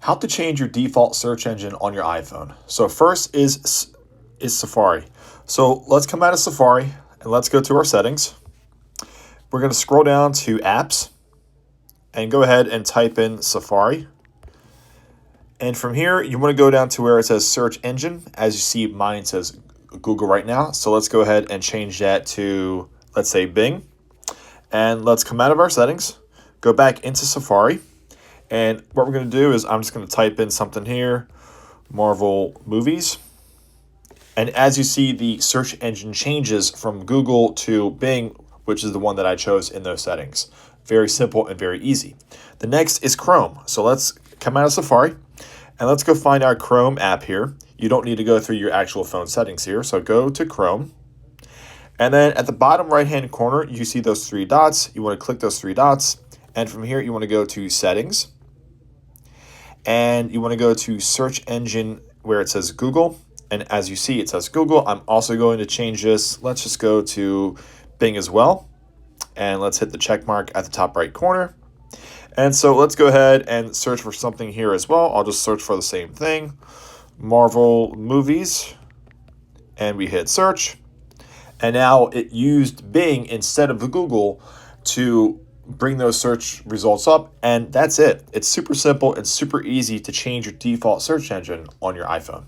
How to change your default search engine on your iPhone. So first is Safari. So let's come out of Safari and let's go to our settings. We're going to scroll down to apps and go ahead and type in Safari. And from here, you want to go down to where it says search engine. As you see, mine says Google right now. So let's go ahead and change that to, let's say, Bing. And let's come out of our settings, go back into Safari. And what we're going to do is I'm just going to type in something here, Marvel movies. And as you see, the search engine changes from Google to Bing, which is the one that I chose in those settings. Very simple and very easy. The next is Chrome. So let's come out of Safari and let's go find our Chrome app here. You don't need to go through your actual phone settings here. So go to Chrome. And then at the bottom right-hand corner, you see those three dots. You want to click those three dots. And from here, you want to go to Settings. And you want to go to Search Engine where it says Google. And as you see, it says Google. I'm also going to change this. Let's just go to Bing as well. And let's hit the check mark at the top right corner. And so let's go ahead and search for something here as well. I'll just search for the same thing, Marvel movies. And we hit search. And now it used Bing instead of Google to bring those search results up. And that's it. It's super simple and super easy to change your default search engine on your iPhone.